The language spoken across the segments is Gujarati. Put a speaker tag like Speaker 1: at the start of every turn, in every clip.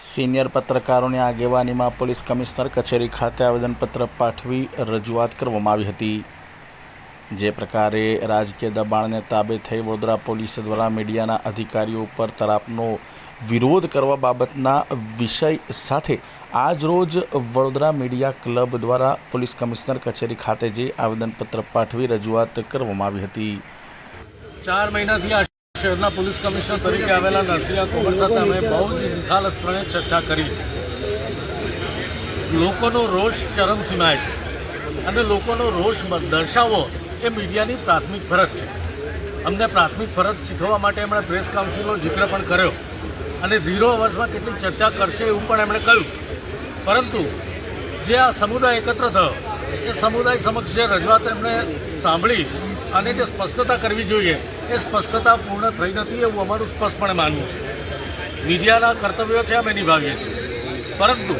Speaker 1: સિનિયર પત્રકારોની આગેવાનીમાં પોલીસ કમિશનર કચેરી ખાતે આવેદનપત્ર પાઠવી રજૂઆત કરવામાં આવી હતી। જે પ્રકારે રાજકીય દબાણને તાબે થઈ વડોદરા પોલીસ દ્વારા મીડિયાના અધિકારીઓ ઉપર તરાપનો વિરોધ કરવા બાબતના વિષય સાથે આજરોજ વડોદરા મીડિયા ક્લબ દ્વારા પોલીસ કમિશનર કચેરી ખાતે જે આવેદનપત્ર પાઠવી રજૂઆત કરવામાં આવી હતી।
Speaker 2: 4 મહિનાથી આ શહેરના પોલીસ કમિશનર તરીકે આવેલા નરસિંહ કોમર સાથે અમે બહુ જ નિખાલસપણે ચર્ચા કરી છે। લોકોનો રોષ ચરમસીમાએ છે અને લોકોનો રોષ દર્શાવવો એ મીડિયાની પ્રાથમિક ફરજ છે। અમને પ્રાથમિક ફરજ શીખવવા માટે એમણે પ્રેસ કાઉન્સિલનો જિક્ર પણ કર્યો અને 0 અવર્સમાં કેટલી ચર્ચા કરશે એવું પણ એમણે કહ્યું, પરંતુ જે આ સમુદાય એકત્ર થયો એ સમુદાય સમક્ષ જે રજૂઆત એમણે સાંભળી અને જે સ્પષ્ટતા કરવી જોઈએ એ સ્પષ્ટતા પૂર્ણ થઈ નથી એવું અમારું સ્પષ્ટપણે માનવું છે। મીડિયાના કર્તવ્યો છે અમે નિભાવીએ છીએ, પરંતુ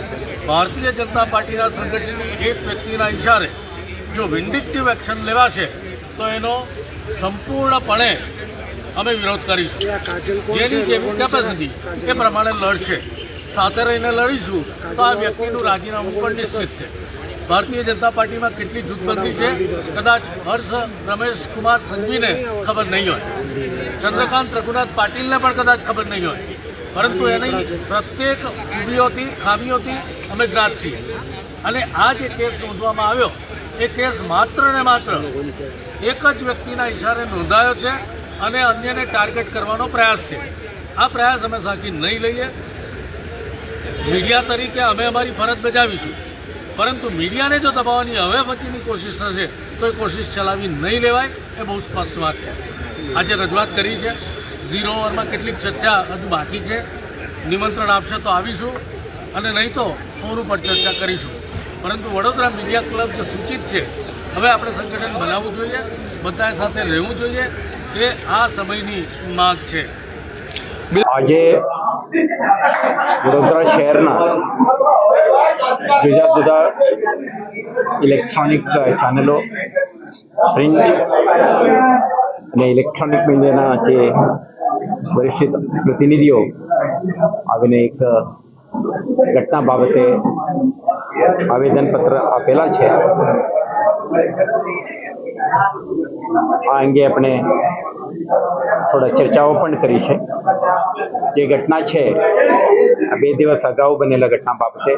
Speaker 2: ભારતીય જનતા પાર્ટીના સંગઠનની એક વ્યક્તિના ઇશારે જો વિન્ડિક્ટિવ એક્શન લેવાશે તો એનો સંપૂર્ણપણે અમે વિરોધ કરીશું। જેની જેવી કેપેસિટી એ પ્રમાણે લડશે, સાથે રહીને લડીશું તો આ વ્યક્તિનું રાજીનામું પણ નિશ્ચિત છે। ભારતીય જનતા પાર્ટીમાં કેટલી જૂથબંધી છે કદાચ હર્ષ રમેશ કુમાર સંઘવીને ખબર નહીં હોય, ચંદ્રકાંત રઘુનાથ પાટીલને પણ કદાચ ખબર નહીં હોય, પરંતુ એની પ્રત્યેક ખૂબીઓથી ખામીઓથી અમે જ્ઞાત છીએ। અને આ જે કેસ નોંધવામાં આવ્યો એ કેસ માત્ર ને માત્ર એક જ વ્યક્તિના ઇશારે નોંધાયો છે અને અન્યને ટાર્ગેટ કરવાનો પ્રયાસ છે। આ પ્રયાસ અમે સાચી નહીં લઈએ। મીડિયા તરીકે અમે અમારી ફરજ બજાવીશું, પરંતુ મીડિયાને જો દબાવવાની હવે પછીની કોશિશ થશે તો એ કોશિશ ચલાવી નહીં લેવાય, એ બહુ સ્પષ્ટ વાત છે। આજે રજૂઆત કરી છે, 0 અવરમાં કેટલીક ચર્ચા હજુ બાકી છે। નિમંત્રણ આપશે તો આવીશું અને નહીં તો ફોન ઉપર ચર્ચા કરીશું, પરંતુ વડોદરા મીડિયા ક્લબ જે સૂચિત છે હવે આપણે સંગઠન બનાવવું જોઈએ, બધાએ સાથે રહેવું જોઈએ, એ આ સમયની માંગ છે।
Speaker 3: આજે વડોદરા શહેરના જુદા જુદા ઇલેક્ટ્રોનિક ચેનલો, પ્રિન્ટ અને ઇલેક્ટ્રોનિક મીડિયાના જે વરિષ્ઠ પ્રતિનિધિઓ આવીને એક ઘટના બાબતે આવેદનપત્ર આપેલા છે। આ અંગે આપણે થોડા ચર્ચાઓ પણ કરી છે। જે ઘટના છે 2 દિવસ અગાઉ બનેલા ઘટના બાબતે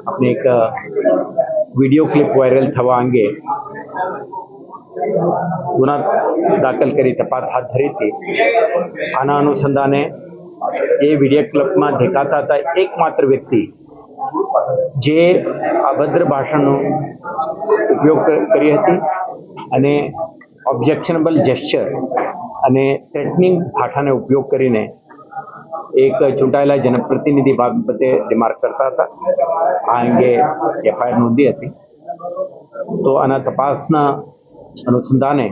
Speaker 3: આપણે એક વિડીયો ક્લિપ વાયરલ થવા અંગે ગુના દાખલ કરી તપાસ હાથ ધરી હતી। આના અનુસંધાને એ વિડીયો ક્લિપમાં દેખાતા હતા એકમાત્ર વ્યક્તિ જે અભદ્ર ભાષાનો ઉપયોગ કરી હતી અને ઓબ્જેક્શનેબલ જેસ્ચર અને થ્રેટનિંગ ભાષાનો ઉપયોગ કરીને એક ચૂંટાયેલા જનપ્રતિનિધિ બાબતે રિમાર્ક કરતા હતા। આ અંગે FIR નોંધી હતી। તો આના તપાસના અનુસંધાને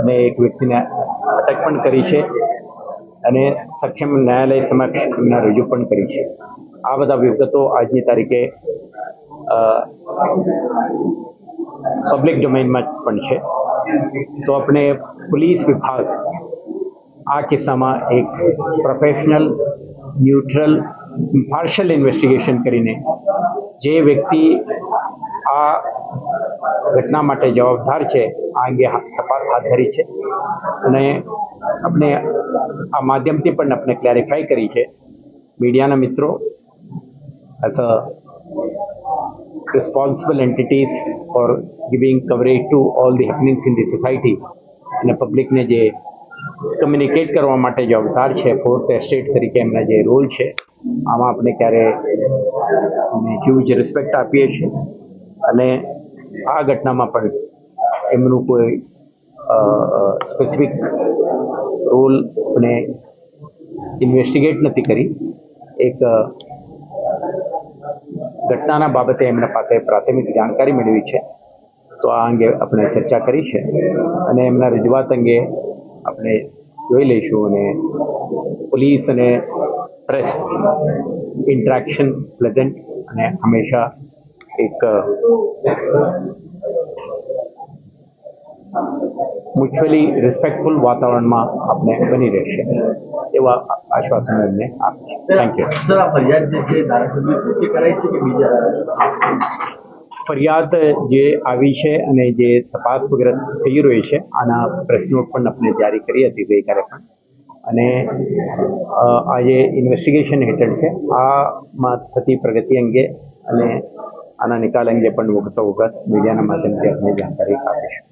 Speaker 3: મેં એક વ્યક્તિને અટક પણ કરી છે અને સક્ષમ ન્યાયાલય સમક્ષ એમને રજૂ પણ કરી છે। આ બધા વિગતો આજની તારીખે પબ્લિક ડોમેઇનમાં પણ છે। તો આપણે પોલીસ વિભાગ આ કિસ્સામાં એક પ્રોફેશનલ, ન્યુટ્રલ, ઇમ્પાર્શિયલ ઇન્વેસ્ટિગેશન કરીને જે વ્યક્તિ આ ઘટના માટે જવાબદાર છે આ અંગે તપાસ હાથ ધરી છે અને આપણે આ માધ્યમથી પણ આપણે ક્લેરિફાઈ કરી છે। મીડિયાના મિત્રો as a responsible entities for giving coverage to all the happenings in the society અને પબ્લિકને જે કમ્યુનિકેટ કરવા માટે જવાબદાર છે, ફોર્થ એસ્ટેટ તરીકે એમના જે રોલ છે આમાં આપણે ક્યારે હ્યુજ રિસ્પેક્ટ આપીએ છીએ અને આ ઘટનામાં પણ એમનું કોઈ સ્પેસિફિક રોલ અને ઇન્વેસ્ટિગેટ નથી કરી। એક ઘટનાના બાબતે એમના પાસે પ્રાથમિક જાણકારી મેળવી છે, તો આ અંગે આપણે ચર્ચા કરી છે અને એમના રજૂઆત અંગે આપણે જોઈ લઈશું અને પોલીસ અને પ્રેસ ઇન્ટરેક્શન પ્લેઝન્ટ અને હંમેશા એક મ્યુચ્યુઅલી રિસ્પેક્ટફુલ વાતાવરણમાં આપણે બની રહેશે એવા આશ્વાસનો એમને આપીશ. Thank you.
Speaker 4: સર, આ ફરિયાદ જે છે ધારાસભ્ય પોતે કરાઈ છે કે બીજા?
Speaker 3: ફરિયાદ જે આવી છે અને જે તપાસ વગેરે થઈ રહી છે આના પ્રેસ નોટ પણ આપણે જારી કરી હતી ગઈકાલે પણ, અને આજે ઇન્વેસ્ટિગેશન હેઠળ છે. આમાં થતી પ્રગતિ અંગે અને આના નિકાલ અંગે પણ વખતો વખત મીડિયાના માધ્યમથી આપણે જાણકારી આપીશું.